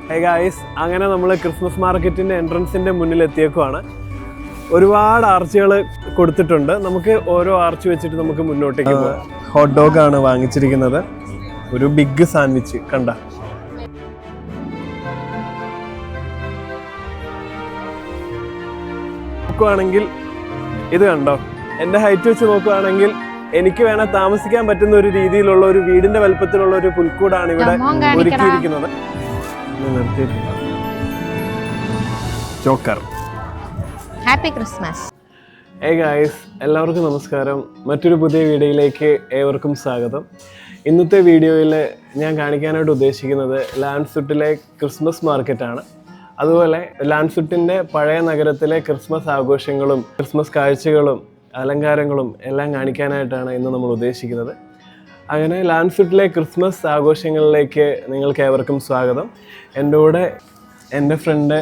Hey guys, അങ്ങനെ നമ്മൾ Christmas മാർക്കറ്റിൻ്റെ എൻട്രൻസിൻ്റെ മുന്നിലെത്തിയേക്കുവാണ്. ഒരുപാട് ആർച്ചുകൾ കൊടുത്തിട്ടുണ്ട്. നമുക്ക് ഓരോ ആർച്ച് വെച്ചിട്ട് നമുക്ക് മുന്നോട്ടേക്ക് പോകാം. ഹോട്ട് ഡോഗാണ് വാങ്ങിച്ചിരിക്കുന്നത്, ഒരു ബിഗ് സാൻഡ്വിച്ച്. കണ്ട നോക്കുവാണെങ്കിൽ ഇത് കണ്ടോ, എൻ്റെ ഹൈറ്റ് വെച്ച് നോക്കുവാണെങ്കിൽ എനിക്ക് വേണേൽ താമസിക്കാൻ പറ്റുന്ന ഒരു രീതിയിലുള്ള ഒരു വീടിന്റെ വലുപ്പത്തിലുള്ള ഒരു പുൽക്കൂടാണ് ഇവിടെ ഒരുക്കിയിരിക്കുന്നത്. Joker. Happy Christmas. Hey guys, എല്ലാവർക്കും നമസ്കാരം. മറ്റൊരു പുതിയ വീഡിയോയിലേക്ക് ഏവർക്കും സ്വാഗതം. ഇന്നത്തെ വീഡിയോയിൽ ഞാൻ കാണിക്കാനായിട്ട് ഉദ്ദേശിക്കുന്നത് ലാൻഡ്സുട്ടിലെ ക്രിസ്മസ് മാർക്കറ്റാണ്. അതുപോലെ ലാൻഡ്സുട്ടിൻ്റെ പഴയ നഗരത്തിലെ ക്രിസ്മസ് ആഘോഷങ്ങളും ക്രിസ്മസ് കാഴ്ചകളും അലങ്കാരങ്ങളും എല്ലാം കാണിക്കാനായിട്ടാണ് ഇന്ന് നമ്മൾ ഉദ്ദേശിക്കുന്നത്. അങ്ങനെ ലാൻഡ്സുട്ടിലെ ക്രിസ്മസ് ആഘോഷങ്ങളിലേക്ക് നിങ്ങൾക്ക് ഏവർക്കും സ്വാഗതം. എൻ്റെ കൂടെ എൻ്റെ ഫ്രണ്ട്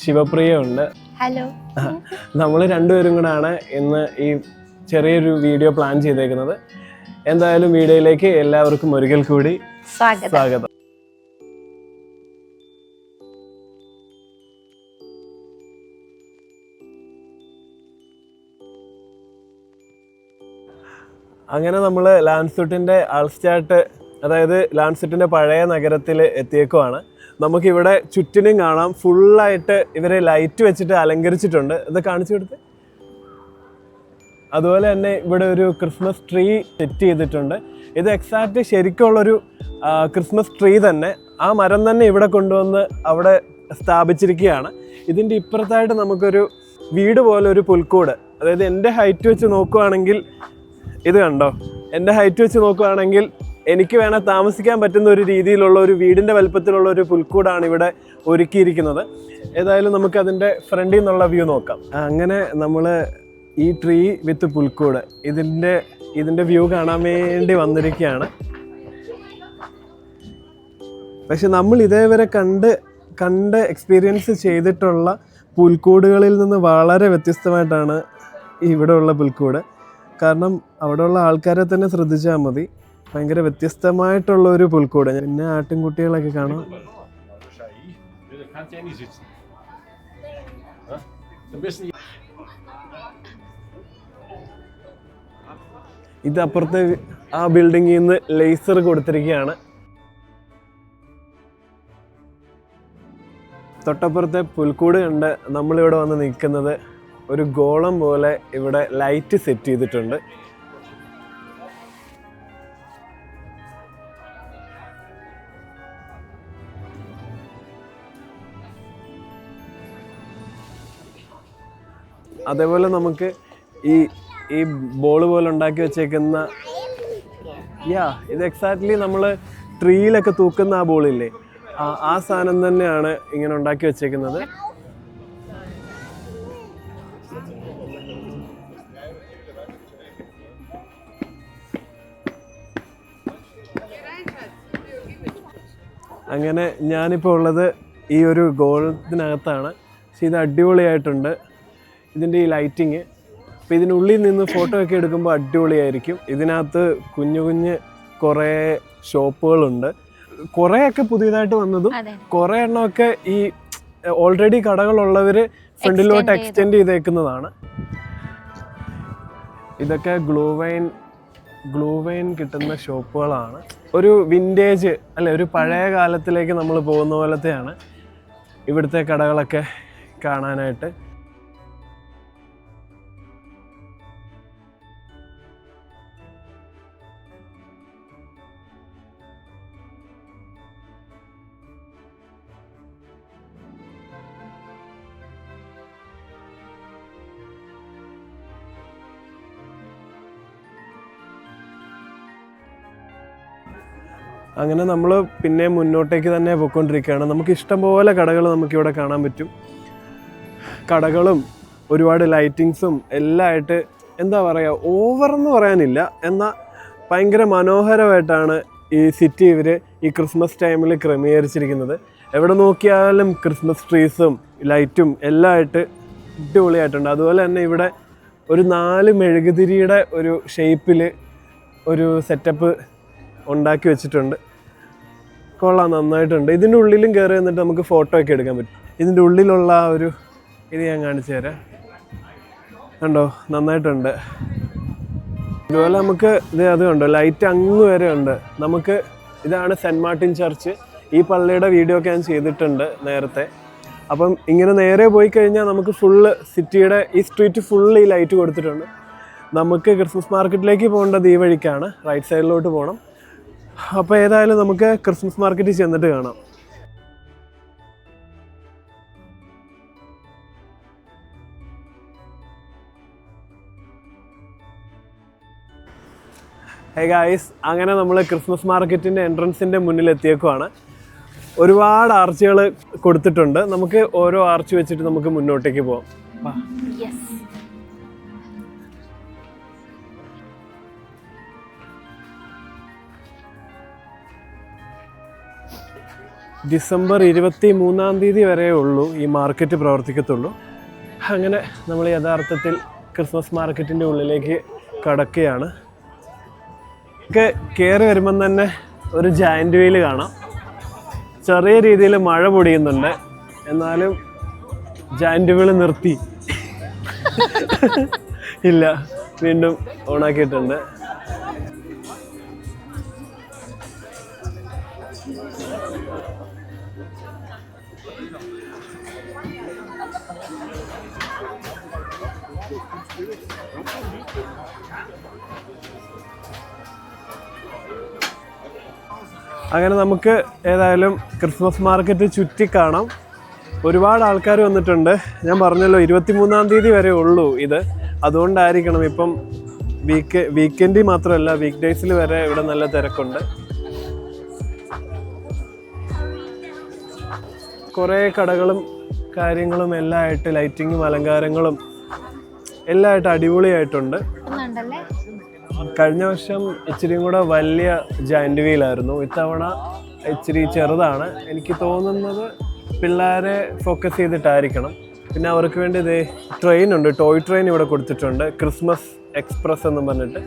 ശിവപ്രിയ ഉണ്ട്. ഹലോ. നമ്മൾ രണ്ടുപേരും കൂടെയാണ് ഇന്ന് ഈ ചെറിയൊരു വീഡിയോ പ്ലാൻ ചെയ്തേക്കുന്നത്. എന്തായാലും വീഡിയോയിലേക്ക് എല്ലാവർക്കും ഒരിക്കൽ കൂടി സ്വാഗതം. അങ്ങനെ നമ്മൾ ലാൻഡ്സുട്ടിൻ്റെ ആൾസ്റ്റാർട്ട്, അതായത് ലാൻഡ്സുട്ടിൻ്റെ പഴയ നഗരത്തിൽ എത്തിയേക്കുവാണ്. നമുക്കിവിടെ ചുറ്റിനും കാണാം, ഫുള്ളായിട്ട് ഇവർ ലൈറ്റ് വെച്ചിട്ട് അലങ്കരിച്ചിട്ടുണ്ട്. ഇത് കാണിച്ചു കൊടുത്ത്. അതുപോലെ തന്നെ ഇവിടെ ഒരു ക്രിസ്മസ് ട്രീ സെറ്റ് ചെയ്തിട്ടുണ്ട്. ഇത് എക്സാക്റ്റ് ശരിക്കുള്ളൊരു ക്രിസ്മസ് ട്രീ തന്നെ, ആ മരം തന്നെ ഇവിടെ കൊണ്ടുവന്ന് അവിടെ സ്ഥാപിച്ചിരിക്കുകയാണ്. ഇതിൻ്റെ ഇപ്പുറത്തായിട്ട് നമുക്കൊരു വീട് പോലെ ഒരു പുൽക്കൂട്, അതായത് എൻ്റെ ഹൈറ്റ് വെച്ച് നോക്കുകയാണെങ്കിൽ ഇത് കണ്ടോ, എൻ്റെ ഹൈറ്റ് വെച്ച് നോക്കുകയാണെങ്കിൽ എനിക്ക് വേണേൽ താമസിക്കാൻ പറ്റുന്ന ഒരു രീതിയിലുള്ള ഒരു വീടിൻ്റെ വലുപ്പത്തിലുള്ള ഒരു പുൽക്കൂടാണ് ഇവിടെ ഒരുക്കിയിരിക്കുന്നത്. ഏതായാലും നമുക്കതിൻ്റെ ഫ്രണ്ടിൽ നിന്നുള്ള വ്യൂ നോക്കാം. അങ്ങനെ നമ്മൾ ഈ ട്രീ വിത്ത് പുൽക്കൂട് ഇതിൻ്റെ വ്യൂ കാണാൻ വേണ്ടി വന്നിരിക്കുകയാണ്. പക്ഷെ നമ്മൾ ഇതേവരെ കണ്ട് എക്സ്പീരിയൻസ് ചെയ്തിട്ടുള്ള പുൽക്കൂടുകളിൽ നിന്ന് വളരെ വ്യത്യസ്തമായിട്ടാണ് ഇവിടെയുള്ള പുൽക്കൂട്. കാരണം അവിടെയുള്ള ആൾക്കാരെ തന്നെ ശ്രദ്ധിച്ചാൽ മതി, ഭയങ്കര വ്യത്യസ്തമായിട്ടുള്ള ഒരു പുൽക്കൂട്. പിന്നെ ആട്ടിൻകുട്ടികളൊക്കെ കാണാം. ഇത് അപ്പുറത്തെ ആ ബിൽഡിങ്ങിൽ നിന്ന് ലേസർ കൊടുത്തിരിക്കുകയാണ്. തൊട്ടപ്പുറത്തെ പുൽക്കൂട് കണ്ട് നമ്മളിവിടെ വന്ന് നിൽക്കുന്നത് ഒരു ഗോളം പോലെ ഇവിടെ ലൈറ്റ് സെറ്റ് ചെയ്തിട്ടുണ്ട്. അതേപോലെ നമുക്ക് ഈ ബോള് പോലെ ഉണ്ടാക്കി വെച്ചേക്കുന്ന ഇത് എക്സാക്ട്ലി നമ്മൾ ട്രീയിലൊക്കെ തൂക്കുന്ന ആ ബോളില്ലേ, ആ സാധനം തന്നെയാണ് ഇങ്ങനെ ഉണ്ടാക്കി വെച്ചേക്കുന്നത്. അങ്ങനെ ഞാനിപ്പോൾ ഉള്ളത് ഈ ഒരു ഗോളത്തിനകത്താണ്. പക്ഷേ ഇത് അടിപൊളിയായിട്ടുണ്ട്, ഇതിൻ്റെ ഈ ലൈറ്റിങ്. അപ്പോൾ ഇതിനുള്ളിൽ നിന്ന് ഫോട്ടോ ഒക്കെ എടുക്കുമ്പോൾ അടിപൊളിയായിരിക്കും. ഇതിനകത്ത് കുഞ്ഞു കുറേ ഷോപ്പുകളുണ്ട്. കുറേയൊക്കെ പുതിയതായിട്ട് വന്നതും കുറേ എണ്ണമൊക്കെ ഈ ഓൾറെഡി കടകളുള്ളവർ ഫ്രണ്ടിലോട്ട് എക്സ്റ്റെൻഡ് ചെയ്തേക്കുന്നതാണ്. ഇതൊക്കെ ഗ്ലൂ വൈൻ കിട്ടുന്ന ഷോപ്പുകളാണ്. ഒരു വിൻറ്റേജ് അല്ലെ, ഒരു പഴയ കാലത്തിലേക്ക് നമ്മൾ പോകുന്ന പോലത്തെയാണ് ഇവിടുത്തെ കടകളൊക്കെ കാണാനായിട്ട്. അങ്ങനെ നമ്മൾ പിന്നെ മുന്നോട്ടേക്ക് തന്നെ പോയിക്കൊണ്ടിരിക്കുകയാണ്. നമുക്ക് ഇഷ്ടംപോലെ കടകൾ നമുക്കിവിടെ കാണാൻ പറ്റും. കടകളും ഒരുപാട് ലൈറ്റിങ്സും എല്ലാം ആയിട്ട്, എന്താ പറയുക, ഓവറെന്ന് പറയാനില്ല, എന്നാൽ ഭയങ്കര മനോഹരമായിട്ടാണ് ഈ സിറ്റി ഇവർ ഈ ക്രിസ്മസ് ടൈമിൽ ക്രമീകരിച്ചിരിക്കുന്നത്. എവിടെ നോക്കിയാലും ക്രിസ്മസ് ട്രീസും ലൈറ്റും എല്ലാം ആയിട്ട് അടിപൊളിയായിട്ടുണ്ട്. അതുപോലെ തന്നെ ഇവിടെ ഒരു 4 മെഴുകുതിരിയുടെ ഒരു ഷേപ്പിൽ ഒരു സെറ്റപ്പ് ഉണ്ടാക്കി വെച്ചിട്ടുണ്ട്. കൊള്ളാം, നന്നായിട്ടുണ്ട്. ഇതിൻ്റെ ഉള്ളിലും കയറി എന്നിട്ട് നമുക്ക് ഫോട്ടോ ഒക്കെ എടുക്കാൻ പറ്റും. ഇതിൻ്റെ ഉള്ളിലുള്ള ആ ഒരു ഇത് ഞാൻ കാണിച്ചു തരാം. കണ്ടോ, നന്നായിട്ടുണ്ട്. ഇതുപോലെ നമുക്ക് അത് കണ്ടോ, ലൈറ്റ് അങ്ങ് വരെ ഉണ്ട്. നമുക്ക് ഇതാണ് സെൻറ്റ് മാർട്ടിൻ ചർച്ച്. ഈ പള്ളിയുടെ വീഡിയോ ഒക്കെ ഞാൻ ചെയ്തിട്ടുണ്ട് നേരത്തെ. അപ്പം ഇങ്ങനെ നേരെ പോയി കഴിഞ്ഞാൽ നമുക്ക് ഫുള്ള് സിറ്റിയുടെ ഈ സ്ട്രീറ്റ് ഫുള്ള് ഈ ലൈറ്റ് കൊടുത്തിട്ടുണ്ട്. നമുക്ക് ക്രിസ്മസ് മാർക്കറ്റിലേക്ക് പോകേണ്ടത് ഈ വഴിക്കാണ്, റൈറ്റ് സൈഡിലോട്ട് പോകണം. അപ്പോൾ ഏതായാലും നമുക്ക് ക്രിസ്മസ് മാർക്കറ്റിൽ ചെന്നിട്ട് കാണാം. ഹേ ഗായ്സ്, അങ്ങനെ നമ്മൾ ക്രിസ്മസ് മാർക്കറ്റിൻ്റെ എൻട്രൻസിൻ്റെ മുന്നിൽ എത്തിയേക്കുവാണ്. ഒരുപാട് ആർച്ചുകൾ കൊടുത്തിട്ടുണ്ട്. നമുക്ക് ഓരോ ആർച്ച് വെച്ചിട്ട് നമുക്ക് മുന്നോട്ടേക്ക് പോവാം. ഡിസംബർ 23 വരെ ഉള്ളൂ ഈ മാർക്കറ്റ് പ്രവർത്തിക്കത്തുള്ളൂ. അങ്ങനെ നമ്മൾ യഥാർത്ഥത്തിൽ ക്രിസ്മസ് മാർക്കറ്റിൻ്റെ ഉള്ളിലേക്ക് കടക്കുകയാണ്. കയറി വരുമ്പം തന്നെ ഒരു ജയൻറ്റ് വീൽ കാണാം. ചെറിയ രീതിയിൽ മഴ പൊടിയുന്നുണ്ട്, എന്നാലും ജയൻറ്റ് വീൽ നിർത്തി ഇല്ല, വീണ്ടും ഓണാക്കിയിട്ടുണ്ട്. അങ്ങനെ നമുക്ക് ഏതായാലും ക്രിസ്മസ് മാർക്കറ്റ് ചുറ്റി കാണാം. ഒരുപാട് ആൾക്കാർ വന്നിട്ടുണ്ട്. ഞാൻ പറഞ്ഞല്ലോ 23 വരെ ഉള്ളൂ ഇത്. അതുകൊണ്ടായിരിക്കണം ഇപ്പം വീക്കെൻഡിൽ മാത്രമല്ല, വീക്ക് ഡേയ്സിൽ വരെ ഇവിടെ നല്ല തിരക്കുണ്ട്. കുറേ കടകളും കാര്യങ്ങളും എല്ലാം ആയിട്ട്, ലൈറ്റിങ്ങും അലങ്കാരങ്ങളും എല്ലാം ആയിട്ട് അടിപൊളിയായിട്ടുണ്ട്. കഴിഞ്ഞ വർഷം ഇച്ചിരിയും കൂടെ വലിയ ജയൻറ്റ് വീലായിരുന്നു. ഇത്തവണ ഇച്ചിരി ചെറുതാണ്. എനിക്ക് തോന്നുന്നത് പിള്ളേരെ ഫോക്കസ് ചെയ്തിട്ടായിരിക്കണം. പിന്നെ അവർക്ക് വേണ്ടി ഇതേ ട്രെയിൻ ഉണ്ട്, ടോയ് ട്രെയിൻ ഇവിടെ കൊടുത്തിട്ടുണ്ട്, ക്രിസ്മസ് എക്സ്പ്രസ് എന്ന് പറഞ്ഞിട്ട്.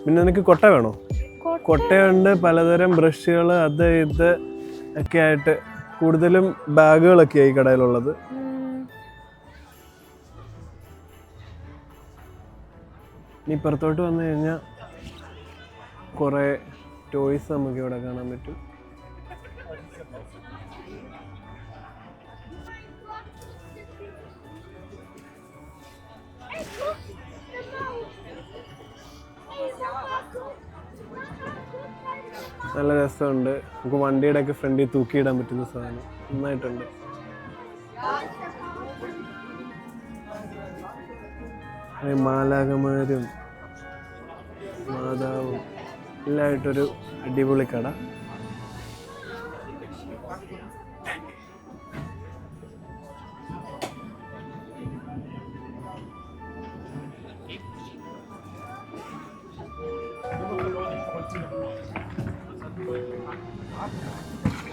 പിന്നെ നിനക്ക് കൊട്ട വേണോ? കൊട്ടയുണ്ട്, പലതരം ബ്രഷുകൾ, അത് ഇത് ഒക്കെ ആയിട്ട് കൂടുതലും ബാഗുകളൊക്കെയാണ് ഈ കടയിലുള്ളത്. ഇനി പുറത്തോട്ട് വന്നു കഴിഞ്ഞാൽ കുറേ ടോയ്സ് നമുക്ക് ഇവിടെ കാണാൻ പറ്റും. നല്ല രസമുണ്ട്. നമുക്ക് വണ്ടിയുടെ ഒക്കെ ഫ്രണ്ടിൽ തൂക്കിയിടാൻ പറ്റുന്ന സാധനം നന്നായിട്ടുണ്ട്. മാലാകമാരും മാതാവും എല്ലായിട്ടൊരു അടിപൊളി കട.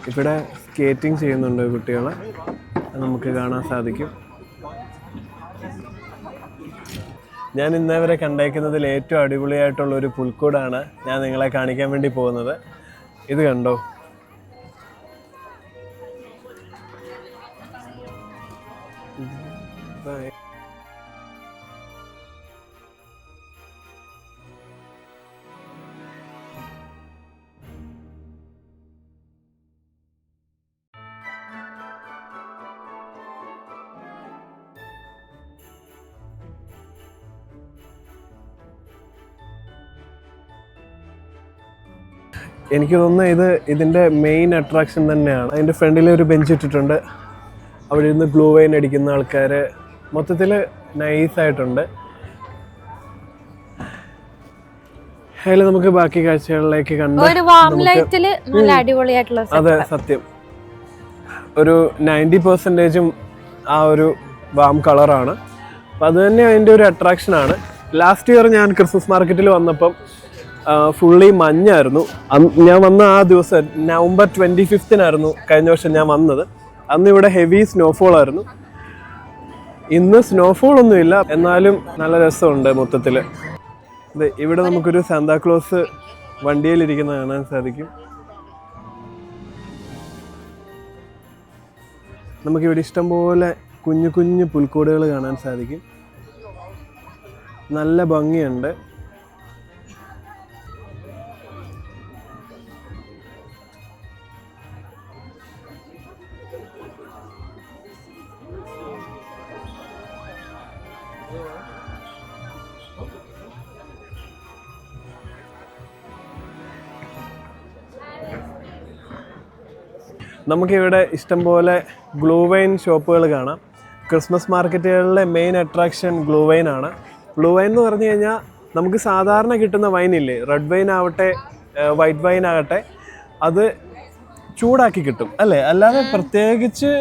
ഇവിടെ സ്കേറ്റിംഗ് ചെയ്യുന്നുണ്ട് കുട്ടികളെ, നമുക്ക് കാണാൻ സാധിക്കും. ഞാൻ ഇന്നേവരെ കണ്ടേക്കുന്നതിൽ ഏറ്റവും അടിപൊളിയായിട്ടുള്ള ഒരു പുൽക്കൂടാണ് ഞാൻ നിങ്ങളെ കാണിക്കാൻ വേണ്ടി പോകുന്നത്. ഇത് കണ്ടോ, എനിക്ക് തോന്നുന്നു ഇതിൻ്റെ മെയിൻ അട്രാക്ഷൻ തന്നെയാണ്. അതിൻ്റെ ഫ്രണ്ടിൽ ഒരു ബെഞ്ച് ഇട്ടിട്ടുണ്ട്, അവിടെ ഇരുന്ന് ഗ്ലൂ വൈൻ അടിക്കുന്ന ആൾക്കാർ. മൊത്തത്തിൽ നൈസായിട്ടുണ്ട്. അതിൽ നമുക്ക് ബാക്കി കാഴ്ചകളിലേക്ക് കണ്ട് അതെ, സത്യം ഒരു 90% ആ ഒരു വാം കളറാണ്. അപ്പം അത് തന്നെ അതിൻ്റെ ഒരു അട്രാക്ഷനാണ്. ലാസ്റ്റ് ഇയർ ഞാൻ ക്രിസ്മസ് മാർക്കറ്റിൽ വന്നപ്പം ഫുള്ളി മഞ്ഞായിരുന്നു. ഞാൻ വന്ന ആ ദിവസം നവംബർ 25 കഴിഞ്ഞ വർഷം ഞാൻ വന്നത്. അന്ന് ഇവിടെ ഹെവി സ്നോഫോൾ ആയിരുന്നു. ഇന്ന് സ്നോഫോൾ ഒന്നുമില്ല, എന്നാലും നല്ല രസമുണ്ട് മൊത്തത്തിൽ. ഇവിടെ നമുക്കൊരു സാന്താക്ലോസ് വണ്ടിയിലിരിക്കുന്നത് കാണാൻ സാധിക്കും. നമുക്കിവിടെ ഇഷ്ടംപോലെ കുഞ്ഞു കുഞ്ഞു പുൽക്കൂടുകൾ കാണാൻ സാധിക്കും. നല്ല ഭംഗിയുണ്ട്. നമുക്കിവിടെ ഇഷ്ടംപോലെ ഗ്ലൂ വൈൻ ഷോപ്പുകൾ കാണാം. ക്രിസ്മസ് മാർക്കറ്റുകളിലെ മെയിൻ അട്രാക്ഷൻ ഗ്ലൂ വൈൻ ആണ്. ഗ്ലൂ വൈൻ എന്ന് പറഞ്ഞു കഴിഞ്ഞാൽ നമുക്ക് സാധാരണ കിട്ടുന്ന വൈനില്ലേ, റെഡ് വൈൻ ആവട്ടെ വൈറ്റ് വൈൻ ആകട്ടെ, അത് ചൂടാക്കി കിട്ടും അല്ലേ, അല്ലാതെ പ്രത്യേകിച്ച്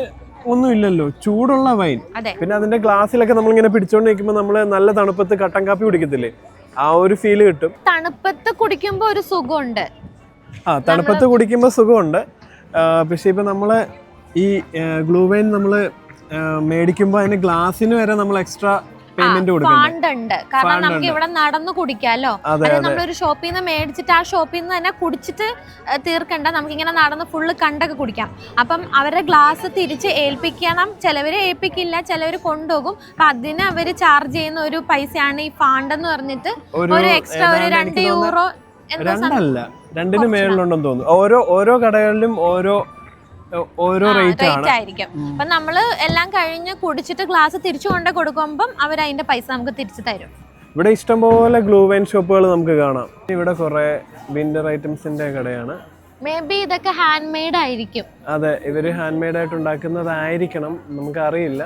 ഒന്നുമില്ലല്ലോ. ചൂടുള്ള വൈൻ. പിന്നെ അതിന്റെ ഗ്ലാസ്സിലൊക്കെ നമ്മളിങ്ങനെ പിടിച്ചോണ്ട് നിൽക്കുമ്പോൾ നമ്മൾ നല്ല തണുപ്പത്ത് കട്ടൻ കാപ്പി കുടിക്കത്തില്ലേ, ആ ഒരു ഫീല് കിട്ടും. തണുപ്പത്ത് കുടിക്കുമ്പോൾ ഒരു സുഖമുണ്ട്. തണുപ്പത്ത് കുടിക്കുമ്പോൾ സുഖമുണ്ട്. പക്ഷേ ഇപ്പം നമ്മൾ ഈ ഗ്ലൂ വൈൻ നമ്മൾ മേടിക്കുമ്പോൾ അതിന് ഗ്ലാസ്സിന് വരെ നമ്മൾ എക്സ്ട്രാ പേയ്മെന്റ് കൊടുക്കുന്നുണ്ട്. കാരണം നമുക്ക് ഇവിടെ നടന്നു കുടിക്കാമല്ലോ. നമ്മളൊരു ഷോപ്പിൽ നിന്ന് മേടിച്ചിട്ട് ആ ഷോപ്പിൽ നിന്ന് തന്നെ കുടിച്ചിട്ട് തീർക്കണ്ട, നമുക്കിങ്ങനെ നടന്ന് ഫുള്ള് കണ്ടൊക്കെ കുടിക്കാം. അപ്പം അവരുടെ ഗ്ലാസ് തിരിച്ച് ഏൽപ്പിക്കണം. ചിലവര് ഏൽപ്പിക്കില്ല, ചിലവര് കൊണ്ടുപോകും. അപ്പൊ അതിന് അവര് ചാർജ് ചെയ്യുന്ന ഒരു പൈസയാണ് ഈ ഫാണ്ട് എന്ന് പറഞ്ഞിട്ട് ഒരു എക്സ്ട്രാ ഒരു €2 രണ്ടിന് മേളിലുണ്ടെന്ന് തോന്നുന്നു. ഓരോ കടകളിലും ഓരോ റേറ്റ് ആയിരിക്കും. അപ്പൊ നമ്മള് എല്ലാം കഴിഞ്ഞ് കുടിച്ചിട്ട് ഗ്ലാസ് തിരിച്ചു കൊണ്ട് കൊടുക്കുമ്പം അവർ അതിന്റെ പൈസ നമുക്ക് തിരിച്ചു തരും. ഇവിടെ ഇഷ്ടംപോലെ ഗ്ലൂ വൈൻ ഷോപ്പുകൾ നമുക്ക് കാണാം. ഇവിടെ കുറെ വിന്റർ ഐറ്റംസിന്റെ കടയാണ്. മേ ബി ഇതൊക്കെ ഹാൻഡ് മെയ്ഡ് ആയിരിക്കും. അതെ, ഇവര് ഹാൻഡ് മെയ്ഡ് ആയിട്ട് ഉണ്ടാക്കുന്നതായിരിക്കണം, നമുക്ക് അറിയില്ല.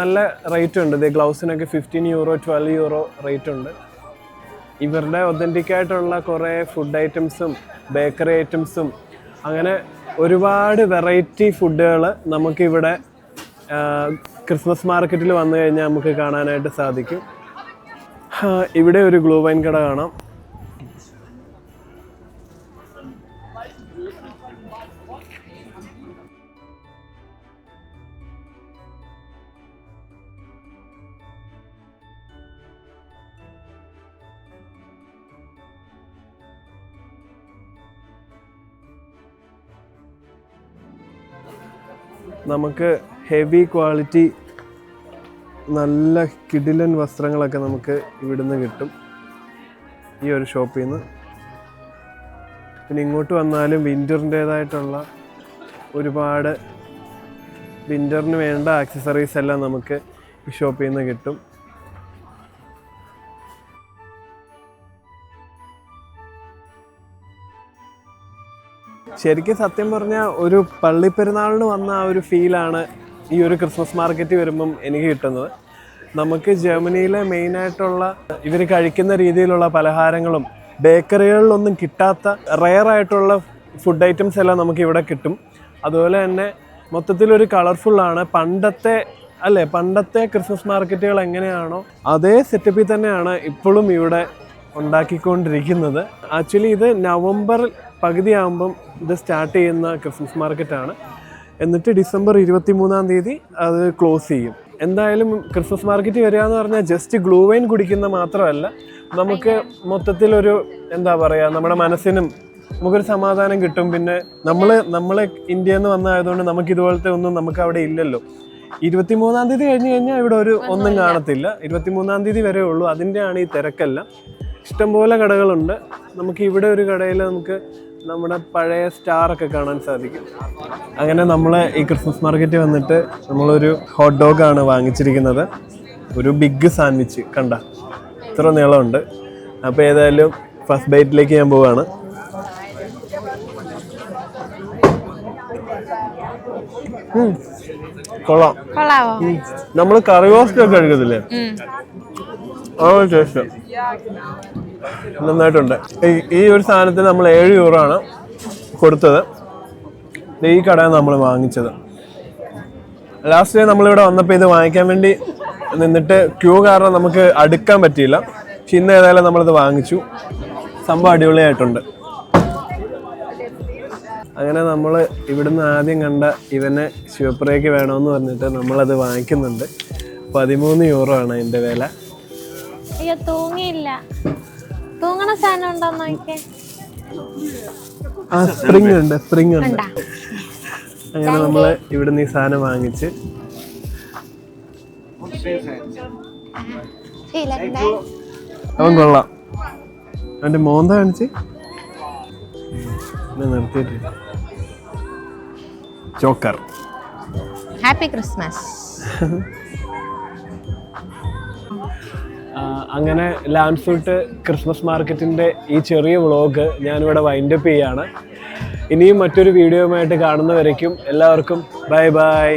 നല്ല റേറ്റ് ഉണ്ട്. ഗ്ലൗസിനൊക്കെ €15 €12 റേറ്റ് ഉണ്ട്. ഇവരുടെ ഒതൻറ്റിക് ആയിട്ടുള്ള കുറേ ഫുഡ് ഐറ്റംസും ബേക്കറി ഐറ്റംസും അങ്ങനെ ഒരുപാട് വെറൈറ്റി ഫുഡുകൾ നമുക്കിവിടെ ക്രിസ്മസ് മാർക്കറ്റിൽ വന്നു കഴിഞ്ഞാൽ നമുക്ക് കാണാനായിട്ട് സാധിക്കും. ഇവിടെ ഒരു ഗ്ലൂ വൈൻ കട കാണാം. നമുക്ക് ഹെവി ക്വാളിറ്റി നല്ല കിടിലൻ വസ്ത്രങ്ങളൊക്കെ നമുക്ക് ഇവിടുന്ന് കിട്ടും, ഈ ഒരു ഷോപ്പിൽ നിന്ന്. പിന്നെ ഇങ്ങോട്ട് വന്നാലും വിൻ്ററിൻ്റേതായിട്ടുള്ള ഒരുപാട് വിൻ്ററിന് വേണ്ട ആക്സസറീസ് എല്ലാം നമുക്ക് ഈ ഷോപ്പിൽ നിന്ന് കിട്ടും. ശരിക്കും സത്യം പറഞ്ഞാൽ ഒരു പള്ളിപ്പെരുന്നാളിന് വന്ന ആ ഒരു ഫീലാണ് ഈ ഒരു ക്രിസ്മസ് മാർക്കറ്റ് വരുമ്പം എനിക്ക് കിട്ടുന്നത്. നമുക്ക് ജർമ്മനിയിലെ മെയിനായിട്ടുള്ള ഇവർ കഴിക്കുന്ന രീതിയിലുള്ള പലഹാരങ്ങളും ബേക്കറികളിലൊന്നും കിട്ടാത്ത റെയറായിട്ടുള്ള ഫുഡ് ഐറ്റംസ് എല്ലാം നമുക്ക് ഇവിടെ കിട്ടും. അതുപോലെ തന്നെ മൊത്തത്തിലൊരു കളർഫുള്ളാണ്. പണ്ടത്തെ ക്രിസ്മസ് മാർക്കറ്റുകൾ എങ്ങനെയാണോ അതേ സെറ്റപ്പിൽ തന്നെയാണ് ഇപ്പോഴും ഇവിടെ ഉണ്ടാക്കിക്കൊണ്ടിരിക്കുന്നത്. ആക്ച്വലി ഇത് നവംബർ പകുതിയാകുമ്പം ഇത് സ്റ്റാർട്ട് ചെയ്യുന്ന ക്രിസ്മസ് മാർക്കറ്റാണ്. എന്നിട്ട് ഡിസംബർ 23 അത് ക്ലോസ് ചെയ്യും. എന്തായാലും ക്രിസ്മസ് മാർക്കറ്റ് വരിക എന്ന് പറഞ്ഞാൽ ജസ്റ്റ് ഗ്ലൂ വൈൻ കുടിക്കുന്ന മാത്രമല്ല, നമുക്ക് മൊത്തത്തിലൊരു എന്താ പറയുക, നമ്മുടെ മനസ്സിനും നമുക്കൊരു സമാധാനം കിട്ടും. പിന്നെ നമ്മൾ ഇന്ത്യയിൽ നിന്ന് വന്നതായതുകൊണ്ട് നമുക്ക് ഇതുപോലത്തെ ഒന്നും നമുക്ക് അവിടെ ഇല്ലല്ലോ. 23 കഴിഞ്ഞ് കഴിഞ്ഞാൽ ഇവിടെ ഒന്നും കാണത്തില്ല. 23 വരെ ഉള്ളൂ. അതിൻ്റെയാണ് ഈ തിരക്കെല്ലാം. ഇഷ്ടംപോലെ കടകളുണ്ട്. നമുക്ക് ഇവിടെ ഒരു കടയിൽ നമുക്ക് നമ്മുടെ പഴയ സ്റ്റാറൊക്കെ കാണാൻ സാധിക്കും. അങ്ങനെ നമ്മൾ ഈ ക്രിസ്മസ് മാർക്കറ്റിൽ വന്നിട്ട് നമ്മളൊരു ഹോട്ട് ഡോഗാണ് വാങ്ങിച്ചിരിക്കുന്നത്. ഒരു ബിഗ് സാൻഡ്വിച്ച് കണ്ട ഇത്ര നീളമുണ്ട്. അപ്പോൾ ഏതായാലും ഫസ്റ്റ് ബൈറ്റിലേക്ക് ഞാൻ പോവാണ്. കൊള്ളാം. കൊള്ളാവോ? നമ്മൾ കറി റോസ്റ്റ് ഒക്കെ കഴിക്കത്തില്ലേ, ആ ഒരു ടേസ്റ്റ് നന്നായിട്ടുണ്ട്. ഈ ഒരു സാധനത്തിന് നമ്മൾ 7 യൂറോ ആണ് കൊടുത്തത്. ഈ കടയാണ് നമ്മൾ വാങ്ങിച്ചത്. ലാസ്റ്റ് ഡേ നമ്മളിവിടെ വന്നപ്പോൾ ഇത് വാങ്ങിക്കാൻ വേണ്ടി നിന്നിട്ട് ക്യൂ കാരണം നമുക്ക് അടുക്കാൻ പറ്റിയില്ല. പക്ഷെ ഇന്ന് ഏതായാലും നമ്മളിത് വാങ്ങിച്ചു. സംഭവം അടിപൊളിയായിട്ടുണ്ട്. അങ്ങനെ നമ്മൾ ഇവിടുന്ന് ആദ്യം കണ്ട ഇവനെ ശിവപ്രിയയ്ക്ക് വേണമെന്ന് പറഞ്ഞിട്ട് നമ്മളത് വാങ്ങിക്കുന്നുണ്ട്. 13 യൂറോ ആണ് അതിൻ്റെ വില. അയ്യോ തൂങ്ങിയില്ല. തൂങ്ങണ സാധനം ഉണ്ടോ നോക്കിയേ. ആ സ്പ്രിങ് ഉണ്ട്, സ്പ്രിങ് ഉണ്ട്. അങ്ങനെ നമ്മൾ ഇവിടുന്ന് ഈ സാധനം വാങ്ങിച്ച് അവൻ കൊള്ളാം. അവൻ്റെ മോന്ത കാണിച്ച് നിർത്തിയിട്ട് ചോക്കർ. Happy Christmas. അങ്ങനെ ലാൻഡ്ഫുട്ട് ക്രിസ്മസ് മാർക്കറ്റിൻ്റെ ഈ ചെറിയ വ്ളോഗ് ഞാനിവിടെ വൈൻഡപ്പ് ചെയ്യാണ്. ഇനിയും മറ്റൊരു വീഡിയോയുമായിട്ട് കാണുന്നവരേക്കും എല്ലാവർക്കും ബൈ ബൈ.